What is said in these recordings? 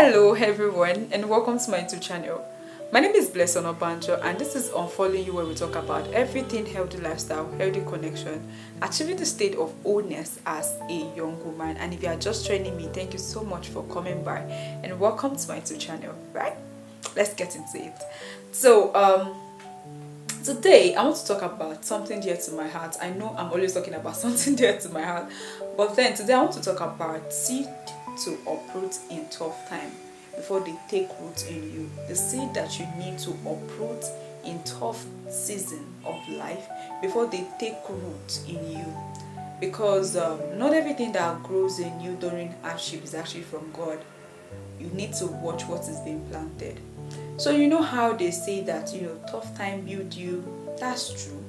Hello everyone and welcome to my YouTube channel. My name is Blessing Obanjo and this is Unfollowing You, where we talk about everything healthy lifestyle, healthy connection, achieving the state of wholeness as a young woman. And if you are just joining me, thank you so much for coming by and welcome to my YouTube channel. Right? Let's get into it. So today I want to talk about something dear to my heart. I know I'm always talking about something dear to my heart, but then today I want to talk about seed to uproot in tough time before they take root in you. The seed that you need to uproot in tough season of life before they take root in you. Because not everything that grows in you during hardship is actually from God. You need to watch what is being planted. So you know how they say that tough time build you. That's true.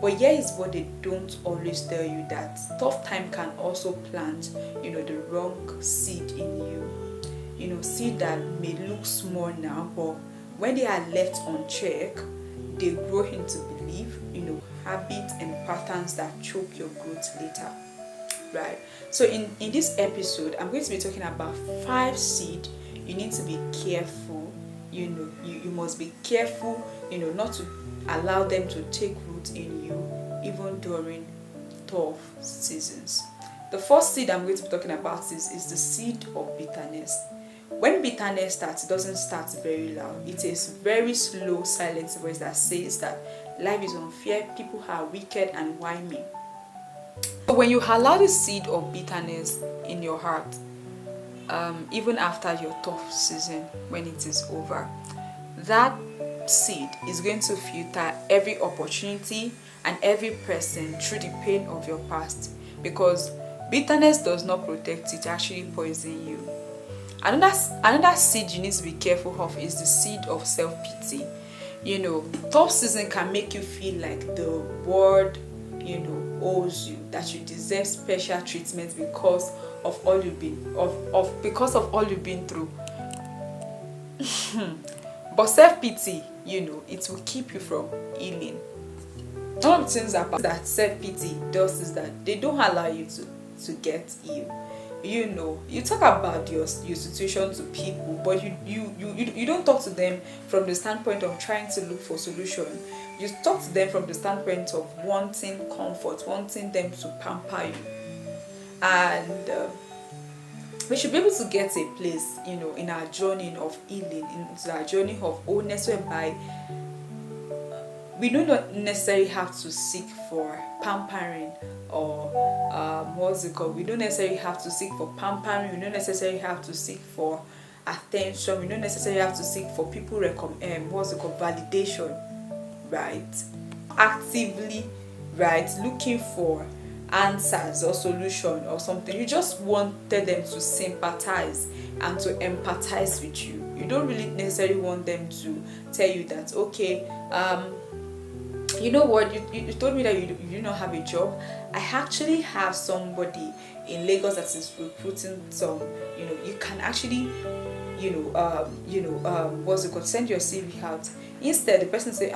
But here is what they don't always tell you, that tough time can also plant, the wrong seed in you. Seed that may look small now, but when they are left unchecked, they grow into belief, habits and patterns that choke your growth later. Right? So in this episode, I'm going to be talking about 5 seed you need to be careful. You must be careful, not to allow them to take root in you even during tough seasons. The first seed I'm going to be talking about is the seed of bitterness. When bitterness starts, it doesn't start very loud. It is very slow, silent voice that says that life is unfair, people are wicked, and why me? So when you allow the seed of bitterness in your heart, even after your tough season, when it is over, that seed is going to filter every opportunity and every person through the pain of your past, because bitterness does not protect, it actually poisons you. Another seed you need to be careful of is the seed of self-pity. Tough season can make you feel like the world owes you, that you deserve special treatment because of all you've been through. But self-pity, it will keep you from healing. One of the things that self-pity does is that they don't allow you to get healed. You talk about your situation to people, but you don't talk to them from the standpoint of trying to look for solution. You talk to them from the standpoint of wanting comfort, wanting them to pamper you. And we should be able to get a place, in our journey of healing, into our journey of wholeness, whereby we do not necessarily have to seek for pampering or we don't necessarily have to seek for pampering. We don't necessarily have to seek for attention. We don't necessarily have to seek for people validation, right? Actively, right, looking for answers or solution or something. You just wanted them to sympathize and to empathize with you. You don't really necessarily want them to tell you that, okay, you know what, you told me that you do not have a job. I actually have somebody in Lagos that is recruiting some, you can actually, send your CV out. Instead, the person say,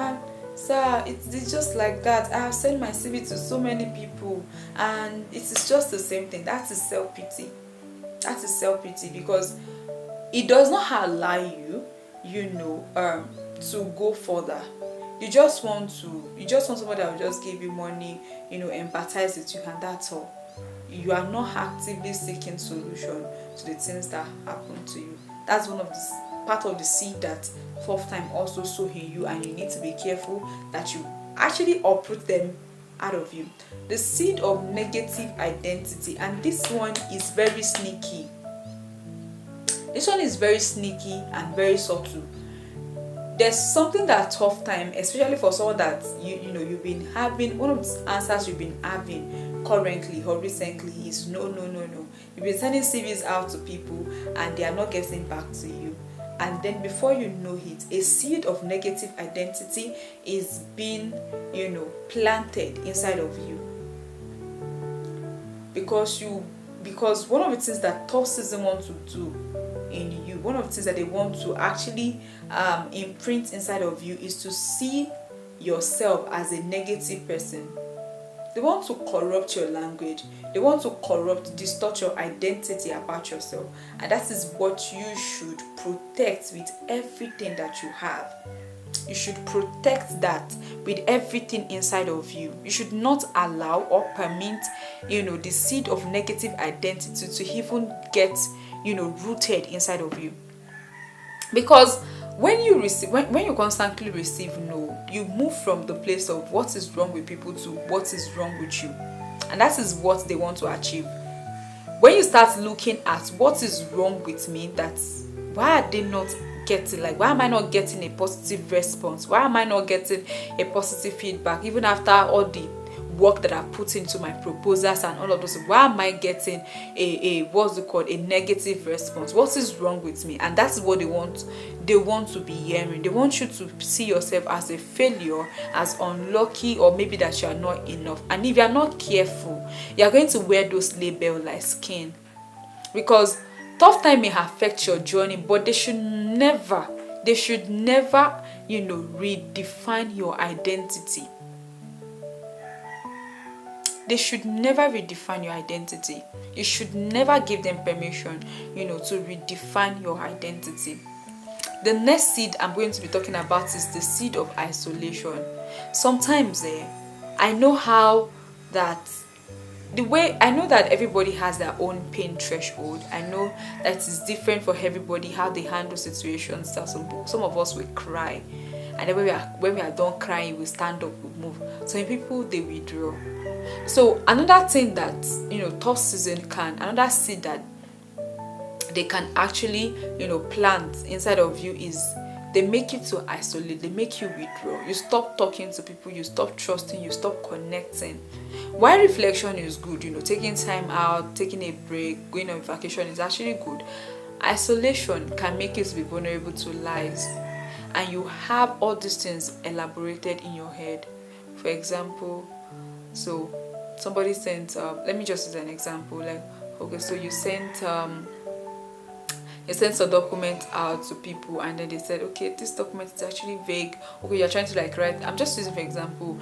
sir, it's just like that. I have sent my CV to so many people and it is just the same thing. That is self-pity. That is self-pity, because it does not allow you, to go further. You just want somebody that will just give you money, empathize with you, and that's all. You are not actively seeking solution to the things that happen to you. That's one of the part of the seed that tough time also sow in you, and you need to be careful that you actually uproot them out of you. The seed of negative identity, and this one is very sneaky. This one is very sneaky and very subtle. There's something that tough time, especially for someone that you've been having, one of the answers you've been having currently or recently is no. You've been sending CVs out to people and they are not getting back to you. And then before you know it, a seed of negative identity is being, planted inside of you. Because one of the things that tough season wants to do in you, one of the things that they want to actually imprint inside of you is to see yourself as a negative person. They want to corrupt your language. They want to corrupt, distort your identity about yourself. And that is what you should protect with everything that you have. You should protect that with everything inside of you. You should not allow or permit, the seed of negative identity to even get, rooted inside of you. Because when you receive, when you constantly receive no, you move from the place of what is wrong with people to what is wrong with you. And that is what they want to achieve. When you start looking at what is wrong with me, that's why are they not getting, like, why am I not getting a positive response? Why am I not getting a positive feedback even after all the work that I've put into my proposals and all of those? Why am I getting a negative response? What is wrong with me? And that's what they want to be hearing. They want you to see yourself as a failure, as unlucky, or maybe that you are not enough. And if you are not careful, you are going to wear those labels like skin. Because tough time may affect your journey, but they should never redefine your identity. They should never redefine your identity. You should never give them permission, to redefine your identity. The next seed I'm going to be talking about is the seed of isolation. Sometimes I know that everybody has their own pain threshold. I know that it's different for everybody how they handle situations. Some of us will cry, and then when we are done crying, we stand up, we move. Some people, they withdraw. So another thing that tough season another seed that they can actually plant inside of you is they make you to isolate. They make you withdraw. You stop talking to people. You stop trusting. You stop connecting. While reflection is good, taking time out, taking a break, going on vacation is actually good. Isolation can make you to be vulnerable to lies, and you have all these things elaborated in your head. For example, so somebody sent, let me just use an example, like, okay, so you sent some document out to people, and then they said, okay, this document is actually vague. Okay, you're trying to write, I'm just using for example,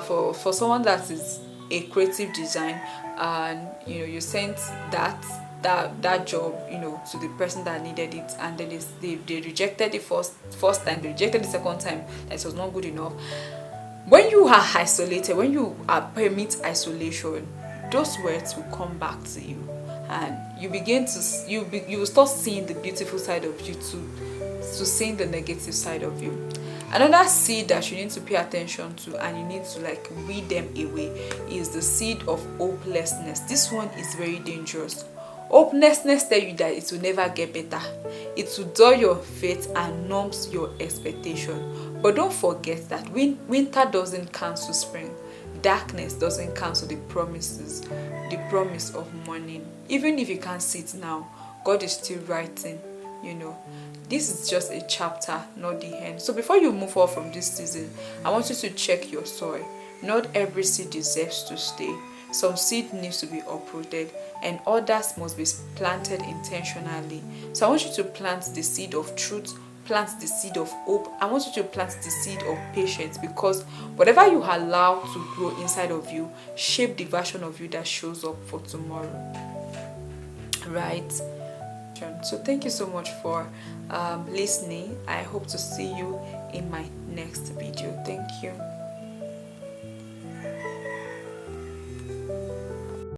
for someone that is a creative design, and you sent that job to the person that needed it, and then they rejected the first time, they rejected the second time, that it was not good enough. When you are isolated, when you permit isolation, those words will come back to you, and you begin to you will start seeing the beautiful side of you to seeing the negative side of you. Another seed that you need to pay attention to, and you need to weed them away, is the seed of hopelessness. This one is very dangerous. Hopelessness tells you that it will never get better. It will dull your faith and numbs your expectation. But don't forget that winter doesn't cancel spring. Darkness doesn't cancel the promise of morning. Even if you can't see it now, God is still writing. This is just a chapter, not the end. So before you move on from this season, I want you to check your soil. Not every seed deserves to stay. Some seed needs to be uprooted, and others must be planted intentionally. So I want you to plant the seed of truth, plant the seed of hope. I want you to plant the seed of patience, because whatever you allow to grow inside of you shape the version of you that shows up for tomorrow. Right? So thank you so much for listening. I hope to see you in my next video. Thank you.